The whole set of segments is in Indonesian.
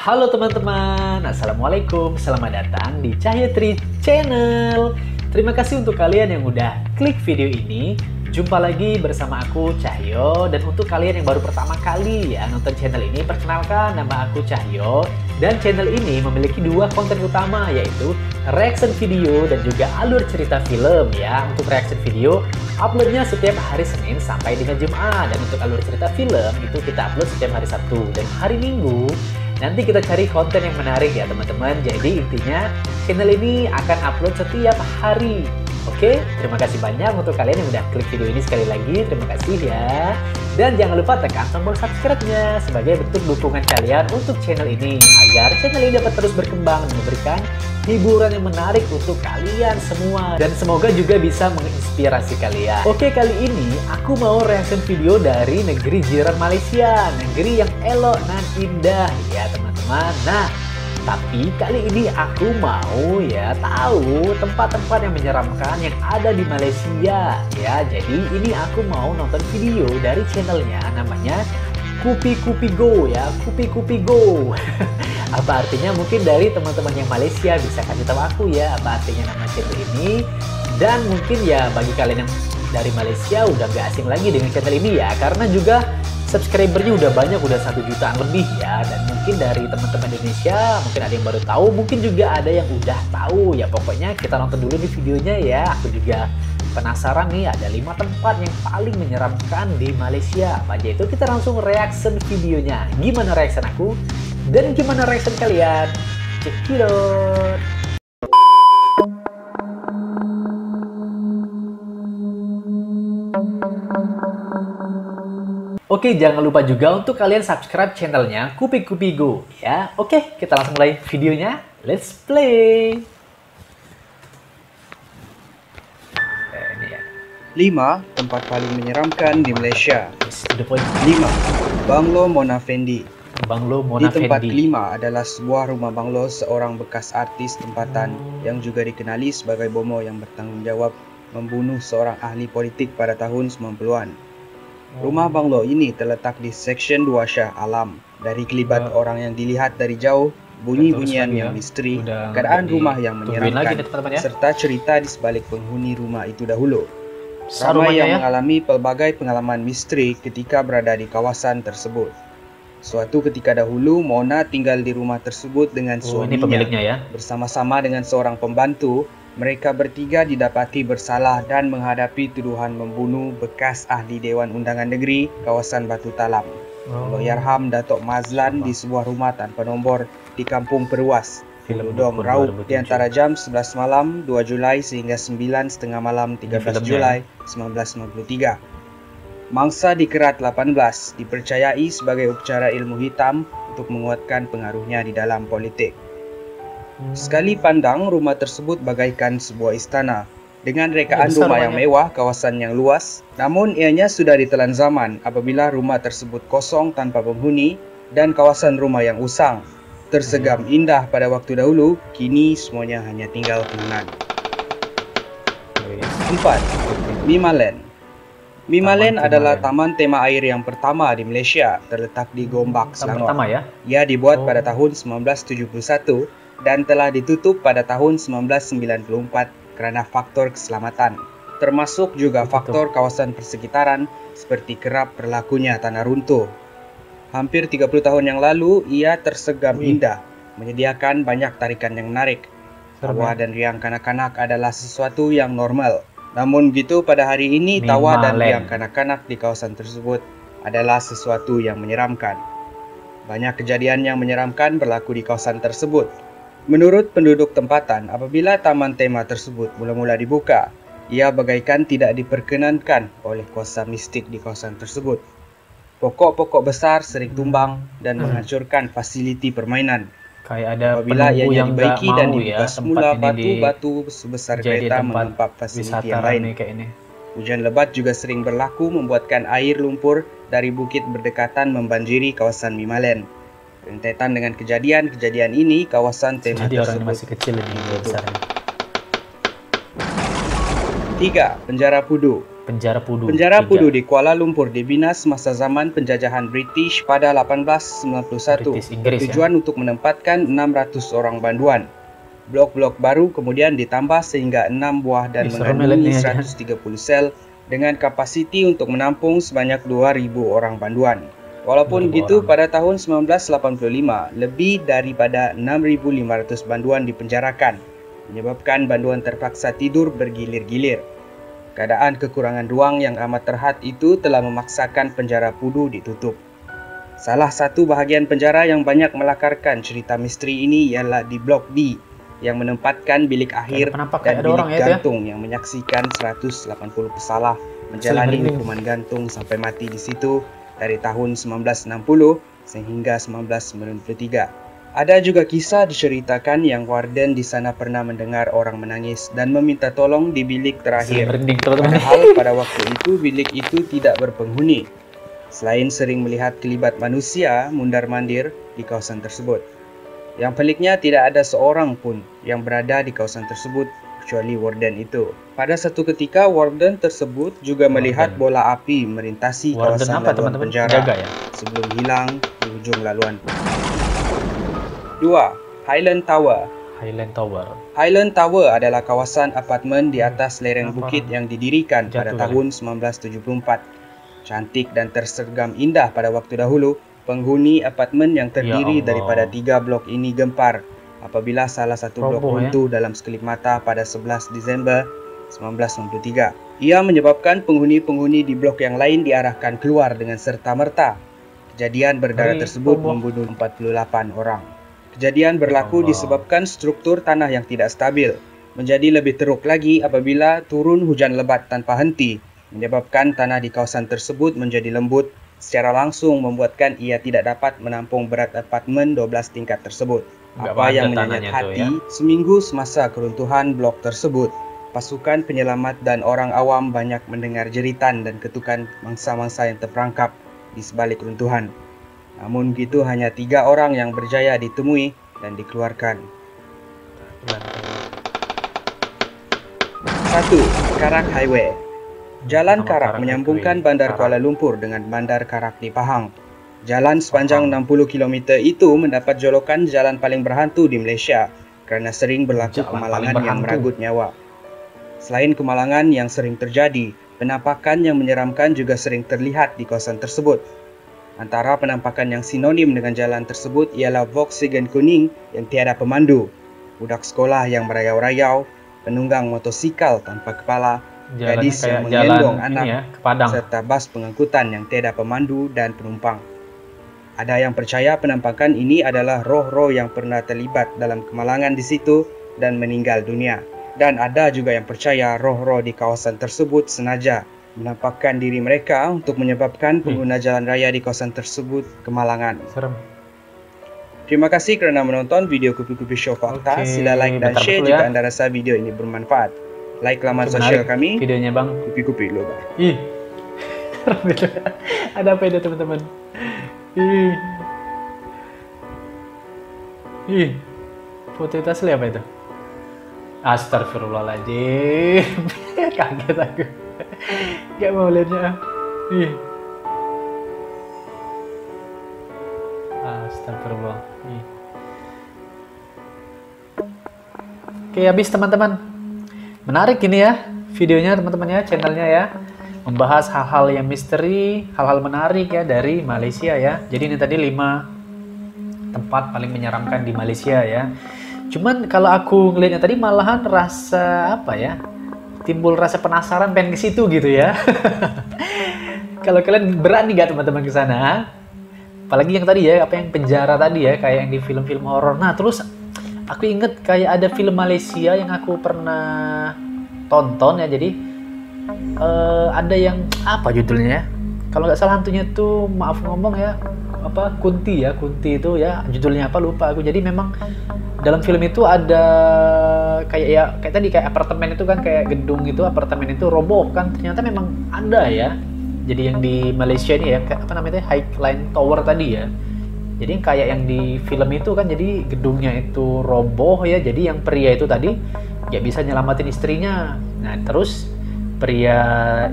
Halo teman-teman, Assalamualaikum, selamat datang di Cahyo Tri Channel. Terima kasih untuk kalian yang udah klik video ini. Jumpa lagi bersama aku Cahyo. Dan untuk kalian yang baru pertama kali ya nonton channel ini, perkenalkan nama aku Cahyo. Dan channel ini memiliki dua konten utama, yaitu reaction video dan juga alur cerita film ya. Untuk reaction video uploadnya setiap hari Senin sampai dengan Jumat. Dan untuk alur cerita film itu kita upload setiap hari Sabtu. Dan hari Minggu nanti kita cari konten yang menarik ya teman-teman. Jadi intinya channel ini akan upload setiap hari. Oke, terima kasih banyak untuk kalian yang udah klik video ini sekali lagi. Terima kasih ya. Dan jangan lupa tekan tombol subscribe-nya sebagai bentuk dukungan kalian untuk channel ini, agar channel ini dapat terus berkembang dan memberikan hiburan yang menarik untuk kalian semua. Dan semoga juga bisa menginspirasi kalian. Oke, kali ini aku mau reaction video dari negeri jiran Malaysia. Negeri yang elok dan indah ya teman-teman. Nah, tapi kali ini aku mau ya tahu tempat-tempat yang menyeramkan yang ada di Malaysia ya. Jadi ini aku mau nonton video dari channelnya, namanya Kupi Kupi Go ya, Kupi Kupi Go. Apa artinya? Mungkin dari teman-teman yang Malaysia bisa kasih tahu aku ya apa artinya nama channel ini. Dan mungkin ya bagi kalian yang dari Malaysia udah gak asing lagi dengan channel ini ya, karena juga subscribernya udah banyak, udah 1 jutaan lebih ya. Dan mungkin dari teman-teman Indonesia mungkin ada yang baru tahu, mungkin juga ada yang udah tahu ya. Pokoknya kita nonton dulu di videonya ya. Aku juga penasaran nih, ada 5 tempat yang paling menyeramkan di Malaysia apa aja. Itu kita langsung reaction videonya. Gimana reaction aku dan gimana reaction kalian? Check it out. Oke, jangan lupa juga untuk kalian subscribe channelnya Kupi Kupi Go ya. Oke, kita langsung mulai videonya. Let's play. Ini ya. 5 tempat paling menyeramkan di Malaysia. 5. Banglo Mona Fendi. Banglo Mona Di tempat Fendi. kelima adalah sebuah rumah banglo seorang bekas artis tempatan yang juga dikenali sebagai bomo yang bertanggung jawab membunuh seorang ahli politik pada tahun 90-an. Rumah banglo ini terletak di Seksyen 2 Shah Alam. Dari kelibat orang yang dilihat dari jauh, bunyi-bunyian yang misteri, keadaan rumah yang menyeramkan, serta cerita di sebalik penghuni rumah itu dahulu. Ramai yang mengalami pelbagai pengalaman misteri ketika berada di kawasan tersebut. Suatu ketika dahulu, Mona tinggal di rumah tersebut dengan suaminya. Bersama-sama dengan seorang pembantu, mereka bertiga didapati bersalah dan menghadapi tuduhan membunuh bekas ahli Dewan Undangan Negeri kawasan Batu Talam, Allahyarham Datuk Mazlan, di sebuah rumah tanpa nombor di Kampung Perwas, Dong Raub, di antara jam 11 malam 2 Julai sehingga 9.30 malam 13 Julai 1993. Mangsa dikerat 18 dipercayai sebagai upacara ilmu hitam untuk menguatkan pengaruhnya di dalam politik. Sekali pandang, rumah tersebut bagaikan sebuah istana dengan rekaan rumah yang mewah, kawasan yang luas. Namun ianya sudah ditelan zaman apabila rumah tersebut kosong tanpa penghuni dan kawasan rumah yang usang, tersegam indah pada waktu dahulu, kini semuanya hanya tinggal kenangan. 4. Mimaland. Mimaland adalah taman tema air yang pertama di Malaysia, terletak di Gombak, Selangor. Ia dibuat pada tahun 1971 dan telah ditutup pada tahun 1994 karena faktor keselamatan, termasuk juga faktor kawasan persekitaran seperti kerap berlakunya tanah runtuh. Hampir 30 tahun yang lalu, ia tersegam indah, menyediakan banyak tarikan yang menarik. Tawa dan riang kanak-kanak adalah sesuatu yang normal. Namun begitu, pada hari ini tawa dan riang kanak-kanak di kawasan tersebut adalah sesuatu yang menyeramkan. Banyak kejadian yang menyeramkan berlaku di kawasan tersebut. Menurut penduduk tempatan, apabila taman tema tersebut mula-mula dibuka, ia bagaikan tidak diperkenankan oleh kuasa mistik di kawasan tersebut. Pokok-pokok besar sering tumbang dan menghancurkan fasiliti permainan. Apabila ianya dibaiki dan dibuka semula, batu-batu sebesar kereta menimpa fasiliti yang lain. Hujan lebat juga sering berlaku, membuatkan air lumpur dari bukit berdekatan membanjiri kawasan Mimaland. Rentetan dengan kejadian-kejadian ini, kawasan tema tersebut ditutup. 3. Penjara Pudu. Penjara Pudu. Penjara 3. Pudu di Kuala Lumpur dibina semasa zaman penjajahan British pada 1891. British Inggris, Tujuan untuk menempatkan 600 orang banduan. Blok-blok baru kemudian ditambah sehingga 6 buah dan mengandungi 130 sel dengan kapasiti untuk menampung sebanyak 2.000 orang banduan. Walaupun begitu, pada tahun 1985, lebih daripada 6.500 banduan dipenjarakan, menyebabkan banduan terpaksa tidur bergilir-gilir. Keadaan kekurangan ruang yang amat terhad itu telah memaksakan penjara Pudu ditutup. Salah satu bahagian penjara yang banyak melakarkan cerita misteri ini ialah di Blok D, yang menempatkan bilik akhir dan bilik gantung yang menyaksikan 180 pesalah menjalani hukuman gantung sampai mati di situ dari tahun 1960 sehingga 1993. Ada juga kisah diceritakan yang warden di sana pernah mendengar orang menangis dan meminta tolong di bilik terakhir. Padahal pada waktu itu bilik itu tidak berpenghuni. Selain sering melihat kelibat manusia mundar-mandir di kawasan tersebut. Yang peliknya tidak ada seorang pun yang berada di kawasan tersebut kecuali warden itu. Pada satu ketika warden tersebut juga melihat bola api merintasi kawasan laluan penjara sebelum hilang di ujung laluan. 2. Highland Tower. Highland Tower adalah kawasan apartemen di atas lereng bukit yang didirikan pada tahun 1974. Cantik dan tersergam indah pada waktu dahulu, penghuni apartemen yang terdiri daripada 3 blok ini gempar apabila salah satu blok runtuh dalam sekelip mata pada 11 Disember 1993. Ia menyebabkan penghuni-penghuni di blok yang lain diarahkan keluar dengan serta-merta. Kejadian berdarah tersebut membunuh 48 orang. Kejadian berlaku disebabkan struktur tanah yang tidak stabil. Menjadi lebih teruk lagi apabila turun hujan lebat tanpa henti, menyebabkan tanah di kawasan tersebut menjadi lembut, secara langsung membuatkan ia tidak dapat menampung berat apartemen 12 tingkat tersebut. Apa yang menyayat hati, seminggu semasa keruntuhan blok tersebut, pasukan penyelamat dan orang awam banyak mendengar jeritan dan ketukan mangsa-mangsa yang terperangkap di sebalik runtuhan. Namun begitu hanya 3 orang yang berjaya ditemui dan dikeluarkan. 1. Karak Highway. Jalan Karak menyambungkan Bandar Kuala Lumpur dengan Bandar Karak di Pahang. Jalan sepanjang 60 km itu mendapat jolokan jalan paling berhantu di Malaysia kerana sering berlaku kemalangan yang merenggut nyawa. Selain kemalangan yang sering terjadi, penampakan yang menyeramkan juga sering terlihat di kawasan tersebut. Antara penampakan yang sinonim dengan jalan tersebut ialah Volkswagen kuning yang tiada pemandu, budak sekolah yang merayau-rayau, penunggang motosikal tanpa kepala, gadis yang menggendong anak, serta bas pengangkutan yang tiada pemandu dan penumpang. Ada yang percaya penampakan ini adalah roh-roh yang pernah terlibat dalam kemalangan di situ dan meninggal dunia. Dan ada juga yang percaya roh-roh di kawasan tersebut sengaja menampakkan diri mereka untuk menyebabkan pengguna jalan raya di kawasan tersebut kemalangan. Serem. Terima kasih kerana menonton video Kupi-Kupi Show Fakta. Sila like dan share jika anda rasa video ini bermanfaat. Like laman sosial kami, videonya bang, Kupi-Kupi Loba. Ih, ada apa itu teman-teman? Ih, foto itu asli apa itu? Astagfirullahaladzim. Kaget aku. Gak mau lihatnya. Ih. Astagfirullah. Ih. Oke, habis teman-teman. Menarik ini ya videonya teman-teman ya, channelnya ya. Membahas hal-hal yang misteri, hal-hal menarik ya dari Malaysia ya. Jadi ini tadi 5 tempat paling menyeramkan di Malaysia ya. Cuman kalau aku ngelihatnya tadi malahan rasa apa ya? Timbul rasa penasaran pengen ke situ gitu ya. Kalau kalian berani nggak teman-teman ke sana? Apalagi yang tadi ya, apa yang penjara tadi ya, kayak yang di film-film horor. Nah, terus aku inget kayak ada film Malaysia yang aku pernah tonton ya. Jadi ada yang apa judulnya ya? Kalau nggak salah hantunya tuh, maaf ngomong ya, apa Kunti ya, Kunti itu ya, judulnya apa lupa aku. Jadi memang dalam film itu ada kayak tadi kayak apartemen itu kan, kayak gedung itu, apartemen itu roboh kan, ternyata memang ada ya. Jadi yang di Malaysia ini ya, apa namanya, Highland Tower tadi ya. Jadi kayak yang di film itu kan, jadi gedungnya itu roboh ya. Jadi yang pria itu tadi nggak bisa nyelamatin istrinya. Nah terus pria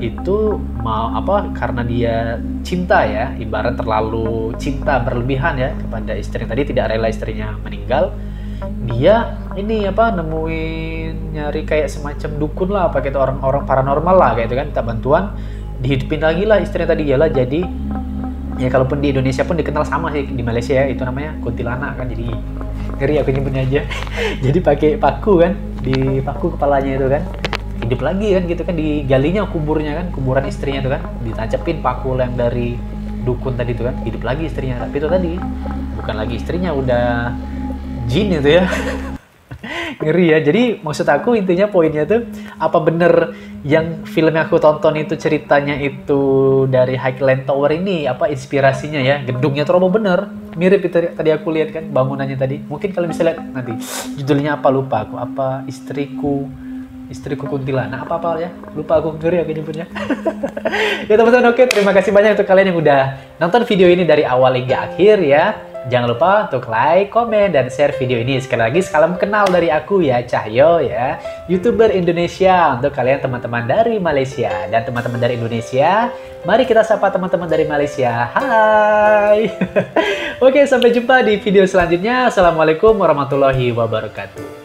itu mau apa, karena dia cinta ya, ibarat terlalu cinta berlebihan ya kepada istri tadi, tidak rela istrinya meninggal, dia ini apa, nemuin, nyari kayak semacam dukun lah, pakai itu orang-orang paranormal lah kayak itu kan, minta bantuan, dihidupin lagi lah istrinya tadi ya lah. Jadi ya kalaupun di Indonesia pun dikenal sama sih, di Malaysia ya itu namanya kuntilanak kan, jadi ngeri aku nyebutnya aja. Jadi pakai paku kan, di paku kepalanya itu kan, hidup lagi kan gitu kan, digalinya kuburnya kan, kuburan istrinya itu kan, ditancapin paku yang dari dukun tadi itu kan, hidup lagi istrinya. Tapi itu tadi bukan lagi istrinya, udah jin itu ya. Ngeri ya. Jadi maksud aku intinya poinnya tuh, apa bener yang film yang aku tonton itu ceritanya itu dari Highland Tower ini, apa inspirasinya ya, gedungnya tuh bener mirip itu tadi aku lihat kan, bangunannya tadi. Mungkin kalau bisa lihat nanti judulnya apa, lupa aku, apa istriku kuntilanak apa ya, lupa aku, ngeri aku nyebutnya. Ya teman-teman, oke, terima kasih banyak untuk kalian yang udah nonton video ini dari awal hingga akhir ya. Jangan lupa untuk like, komen, dan share video ini. Sekali lagi, salam kenal dari aku ya, Cahyo ya, YouTuber Indonesia. Untuk kalian teman-teman dari Malaysia dan teman-teman dari Indonesia, mari kita sapa teman-teman dari Malaysia. Hai. Oke, sampai jumpa di video selanjutnya. Assalamualaikum warahmatullahi wabarakatuh.